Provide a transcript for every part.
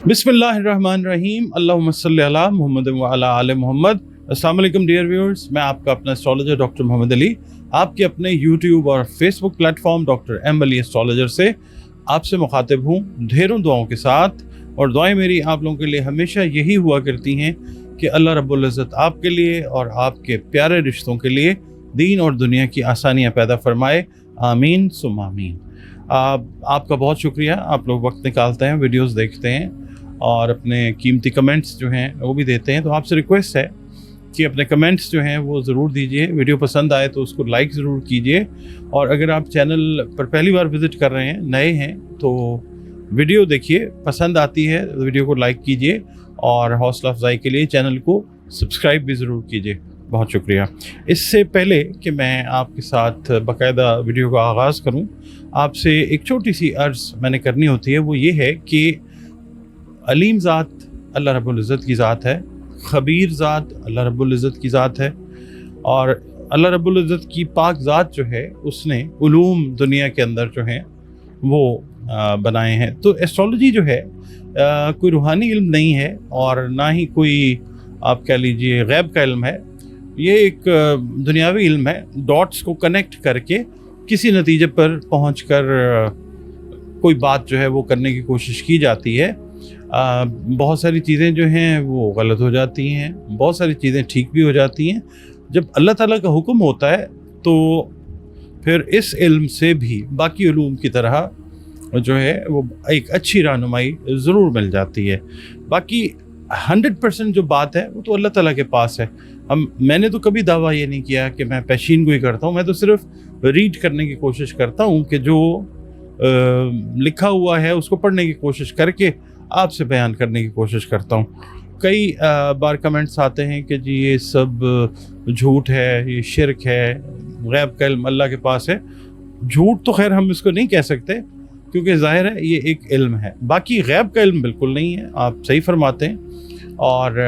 बिस्मिल्लाहिर्रहमानिर्रहीम अल्लाहुम्मा सल्लि अला मुहम्मद व अला आले मुहम्मद। अस्सलाम वालेकुम डियर व्यूअर्स, मैं आपका अपना एस्ट्रोलॉजर डॉक्टर मोहम्मद अली आपके अपने यूट्यूब और Facebook platform doctor M Ali astrologer से आपसे मुखातिब हूँ ढेरों दुआओं के साथ। और दुआएं मेरी आप लोगों के लिए हमेशा यही हुआ करती हैं कि अल्लाह रब्बुल इज़्ज़त आपके लिए और आपके प्यारे रिश्तों के लिए दीन और दुनिया की आसानियाँ पैदा फरमाए, आमीन सुम्मा आमीन। आपका बहुत शुक्रिया, आप लोग वक्त निकालते हैं, वीडियोस देखते हैं और अपने कीमती कमेंट्स जो हैं वो भी देते हैं। तो आपसे रिक्वेस्ट है कि अपने कमेंट्स जो हैं वो ज़रूर दीजिए। वीडियो पसंद आए तो उसको लाइक ज़रूर कीजिए। और अगर आप चैनल पर पहली बार विज़िट कर रहे हैं, नए हैं, तो वीडियो देखिए, पसंद आती है तो वीडियो को लाइक कीजिए और हौसला अफजाई के लिए चैनल को सब्सक्राइब भी ज़रूर कीजिए। बहुत शुक्रिया। इससे पहले कि मैं आपके साथ बाकायदा वीडियो का आगाज़ करूं, आपसे एक छोटी सी अर्ज़ मैंने करनी होती है। वो ये है कि अलीम ज़ात अल्लाह रब्बुल इज़्ज़त की ज़ात है, ख़बीर ज़ात अल्लाह रब्बुल इज़्ज़त की ज़ात है। और अल्लाह रब्बुल इज़्ज़त की पाक ज़ात जो है उसने उलूम दुनिया के अंदर जो हैं वो बनाए हैं। तो एस्ट्रोलॉजी जो है कोई रूहानी इल्म नहीं है और ना ही कोई आप कह लीजिए गैब का इल्म है। ये एक दुनियावी इल्म है। डॉट्स को कनेक्ट करके किसी नतीजे पर पहुंचकर कोई बात जो है वो करने की कोशिश की जाती है। बहुत सारी चीज़ें जो हैं वो गलत हो जाती हैं, बहुत सारी चीज़ें ठीक भी हो जाती हैं। जब अल्लाह ताला का हुक्म होता है तो फिर इस इल्म से भी बाकी उलूम की तरह जो है वो एक अच्छी रहनुमाई ज़रूर मिल जाती है। बाकी 100% जो बात है वो तो अल्लाह ताला के पास है। मैंने तो कभी दावा ये नहीं किया कि मैं पेशीन गोई करता हूँ। मैं तो सिर्फ रीड करने की कोशिश करता हूँ कि जो लिखा हुआ है उसको पढ़ने की कोशिश करके आपसे बयान करने की कोशिश करता हूँ। कई बार कमेंट्स आते हैं कि जी ये सब झूठ है, ये शिरक है, गैब का इल्म अल्लाह के पास है। झूठ तो खैर हम इसको नहीं कह सकते क्योंकि ज़ाहिर है ये एक इल्म है। बाकी गैब का इल्म बिल्कुल नहीं है, आप सही फरमाते हैं। और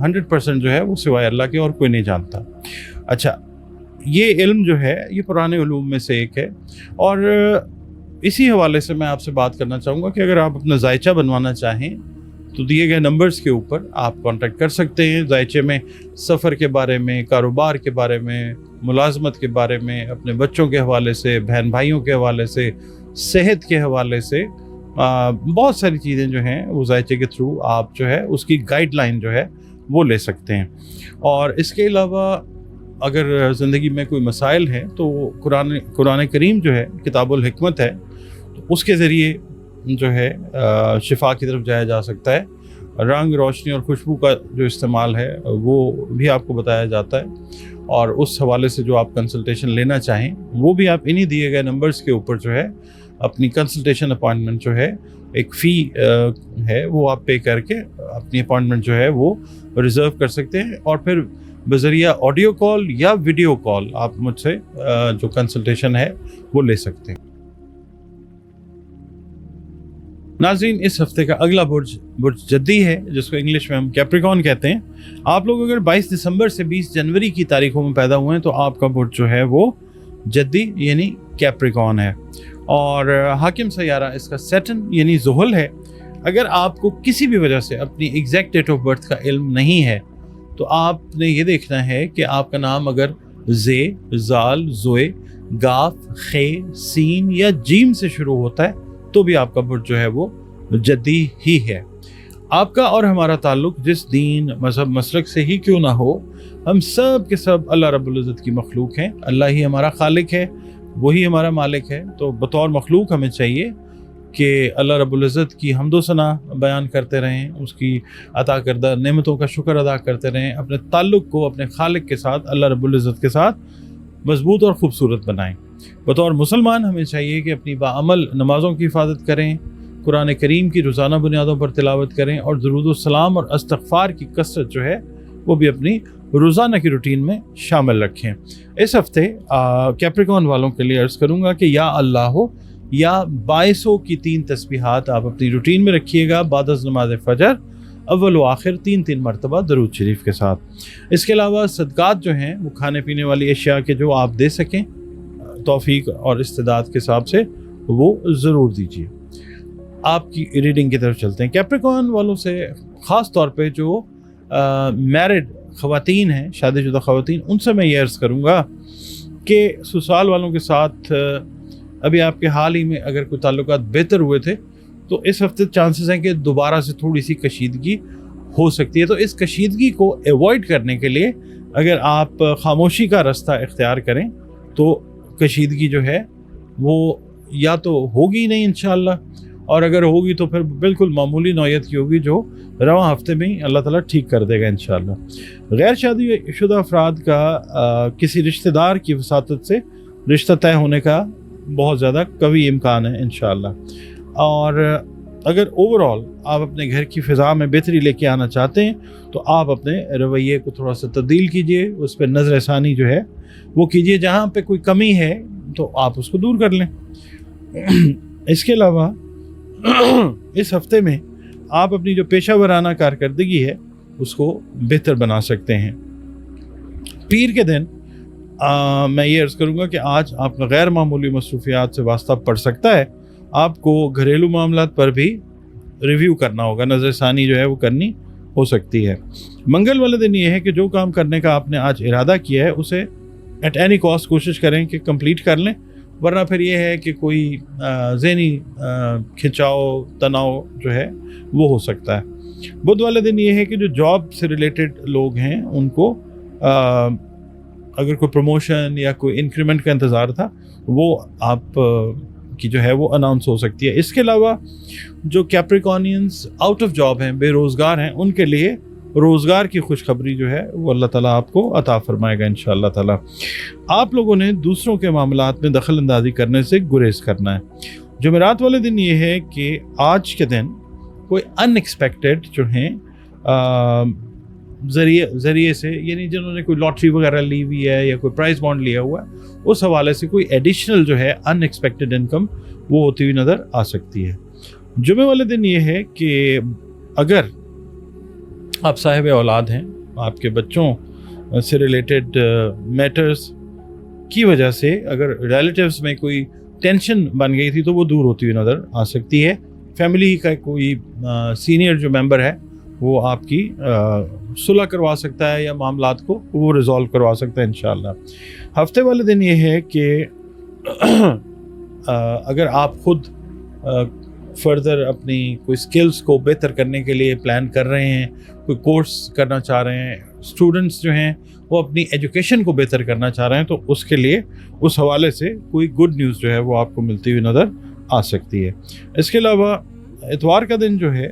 100% जो है वो सिवाय अल्लाह के और कोई नहीं जानता। अच्छा, ये इल्म जो है ये पुराने उलूम में से एक है। और इसी हवाले से मैं आपसे बात करना चाहूँगा कि अगर आप अपना जायचा बनवाना चाहें तो दिए गए नंबर्स के ऊपर आप कांटेक्ट कर सकते हैं। जायचे में सफ़र के बारे में, कारोबार के बारे में, मुलाजमत के बारे में, अपने बच्चों के हवाले से, बहन भाइयों के हवाले से, सेहत के हवाले से बहुत सारी चीज़ें जो हैं वो जायचे के थ्रू आप जो है उसकी गाइडलाइन जो है वो ले सकते हैं। और इसके अलावा अगर ज़िंदगी में कोई मसाइल हैं तो कुरान करीम जो है किताबुल हिकमत है, तो उसके ज़रिए जो है शिफा की तरफ जाया जा सकता है। रंग, रोशनी और खुशबू का जो इस्तेमाल है वो भी आपको बताया जाता है। और उस हवाले से जो आप कंसल्टेशन लेना चाहें वो भी आप इन्हीं दिए गए नंबर्स के ऊपर जो है अपनी कंसल्टेशन अपॉइंटमेंट जो है एक फ़ी है वो आप पे करके अपनी अपॉइंटमेंट जो है वो रिज़र्व कर सकते हैं। और फिर बज़रिया ऑडियो कॉल या वीडियो कॉल आप मुझसे जो कंसल्टेशन है वो ले सकते हैं। नाज़रीन, इस हफ्ते का अगला बुर्ज जद्दी है, जिसको इंग्लिश में हम कैप्रिकॉर्न कहते हैं। आप लोग अगर 22 दिसंबर से 20 जनवरी की तारीखों में पैदा हुए हैं तो आपका बुर्ज जो है वो जद्दी यानी कैप्रिकॉर्न है। और हाकिम सैयारा इसका सैटर्न यानी ज़ुहल है। अगर आपको किसी भी वजह से अपनी एग्जैक्ट डेट ऑफ बर्थ का इल्म नहीं है तो आपने ये देखना है कि आपका नाम अगर जे, जाल, जोए, गाफ, खे, सीन या जीम से शुरू होता है तो भी आपका बुर्ज जो है वो जद्दी ही है। आपका और हमारा ताल्लुक़ जिस दीन, मज़हब, मसलक से ही क्यों ना हो, हम सब के सब अल्लाह रब्बुल इज़्ज़त की मखलूक हैं। अल्लाह ही हमारा खालिक है, वही हमारा मालिक है। तो बतौर मखलूक हमें चाहिए कि अल्लाह रब्बुल इज़्ज़त की हम्दो सना बयान करते रहें, उसकी अता करदा नेमतों का शुक्र अदा करते रहें, अपने ताल्लुक़ को अपने खालिक के साथ, अल्लाह रब्बुल इज़्ज़त के साथ मज़बूत और ख़ूबसूरत बनाएं। बतौर मुसलमान हमें चाहिए कि अपनी बाअमल नमाज़ों की हिफाजत करें, कुरान करीम की रोज़ाना बुनियादों पर तिलावत करें और दुरूद सलाम और इस्तग़फ़ार की कसरत जो है वो भी अपनी रोज़ाना की रूटीन में शामिल रखें। इस हफ्ते कैप्रिकॉर्न वालों के लिए अर्ज़ करूँगा कि या अल्लाह हो या 2200 की 3 तस्बीहात आप अपनी रूटीन में रखिएगा बाद नमाज फ़जर, अव्वल व आखिर 3-3 मरतबा दरूद शरीफ के साथ। इसके अलावा सदक़ात जो हैं वो खाने पीने वाली अशिया के जो आप दे सकें तौफीक और इस्तिदाद के हिसाब से वो ज़रूर दीजिए। آپ کی ریڈنگ کی طرف چلتے ہیں. کیپریکن والوں سے خاص طور پہ جو میرڈ خواتین ہیں, شادی شدہ خواتین, ان سے میں یہ عرض کروں گا کہ سسرال والوں کے ساتھ ابھی آپ کے حال ہی میں اگر کوئی تعلقات بہتر ہوئے تھے تو اس ہفتے چانسز ہیں کہ دوبارہ سے تھوڑی سی کشیدگی ہو سکتی ہے. تو اس کشیدگی کو ایوائڈ کرنے کے لیے اگر آپ خاموشی کا راستہ اختیار کریں تو کشیدگی جو ہے وہ یا تو ہوگی نہیں انشاءاللہ, اور اگر ہوگی تو پھر بالکل معمولی نوعیت کی ہوگی جو رواں ہفتے میں ہی اللہ تعالیٰ ٹھیک کر دے گا انشاءاللہ. غیر شادی شدہ افراد کا کسی رشتہ دار کی وساطت سے رشتہ طے ہونے کا بہت زیادہ قوی امکان ہے انشاءاللہ. اور اگر اوور آل آپ اپنے گھر کی فضا میں بہتری لے کے آنا چاہتے ہیں تو آپ اپنے رویے کو تھوڑا سا تبدیل کیجئے, اس پہ نظر ثانی جو ہے وہ کیجئے, جہاں پہ کوئی کمی ہے تو آپ اس کو دور کر لیں. اس کے علاوہ اس ہفتے میں آپ اپنی جو پیشہ ورانہ کارکردگی ہے اس کو بہتر بنا سکتے ہیں. پیر کے دن میں یہ عرض کروں گا کہ آج آپ کا غیر معمولی مصروفیات سے واسطہ پڑ سکتا ہے. آپ کو گھریلو معاملات پر بھی ریویو کرنا ہوگا, نظر ثانی جو ہے وہ کرنی ہو سکتی ہے. منگل والے دن یہ ہے کہ جو کام کرنے کا آپ نے آج ارادہ کیا ہے اسے ایٹ اینی کاسٹ کوشش کریں کہ کمپلیٹ کر لیں, ورنہ پھر یہ ہے کہ کوئی ذہنی کھنچاؤ تناؤ جو ہے وہ ہو سکتا ہے. بدھ والے دن یہ ہے کہ جو جاب سے ریلیٹڈ لوگ ہیں ان کو اگر کوئی پروموشن یا کوئی انکریمنٹ کا انتظار تھا وہ آپ کی جو ہے وہ اناؤنس ہو سکتی ہے. اس کے علاوہ جو کیپریکونینز آؤٹ آف جاب ہیں, بے روزگار ہیں, ان کے لیے روزگار کی خوشخبری جو ہے وہ اللہ تعالیٰ آپ کو عطا فرمائے گا انشاءاللہ تعالیٰ. آپ لوگوں نے دوسروں کے معاملات میں دخل اندازی کرنے سے گریز کرنا ہے. جمعرات والے دن یہ ہے کہ آج کے دن کوئی ان ایکسپیکٹڈ جو ہیں ذریعے سے, یعنی جنہوں نے کوئی لاٹری وغیرہ لی ہوئی ہے یا کوئی پرائز بانڈ لیا ہوا ہے, اس حوالے سے کوئی ایڈیشنل جو ہے ان ایکسپیکٹڈ انکم وہ ہوتی ہوئی نظر آ سکتی ہے. جمعے والے دن یہ ہے کہ اگر آپ صاحب اولاد ہیں, آپ کے بچوں سے ریلیٹڈ میٹرز کی وجہ سے اگر ریلیٹیوز میں کوئی ٹینشن بن گئی تھی تو وہ دور ہوتی ہوئی نظر آ سکتی ہے. فیملی کا کوئی سینئر جو ممبر ہے وہ آپ کی صلح کروا سکتا ہے یا معاملات کو وہ ریزالو کروا سکتا ہے انشاءاللہ. ہفتے والے دن یہ ہے کہ اگر آپ خود فردر اپنی کوئی سکلز کو بہتر کرنے کے لیے پلان کر رہے ہیں, کوئی کورس کرنا چاہ رہے ہیں, اسٹوڈنٹس جو ہیں وہ اپنی ایجوکیشن کو بہتر کرنا چاہ رہے ہیں, تو اس کے لیے اس حوالے سے کوئی گڈ نیوز جو ہے وہ آپ کو ملتی ہوئی نظر آ سکتی ہے. اس کے علاوہ اتوار کا دن جو ہے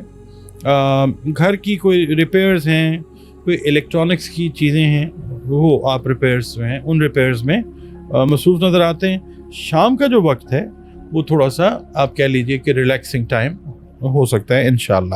گھر کی کوئی ریپیئرز ہیں, کوئی الیکٹرانکس کی چیزیں ہیں, وہ آپ ریپیئرز جو ہیں ان ریپیئرز میں مصروف نظر آتے ہیں. شام کا جو وقت ہے وہ تھوڑا سا آپ کہہ لیجئے کہ ریلیکسنگ ٹائم ہو سکتا ہے انشاءاللہ.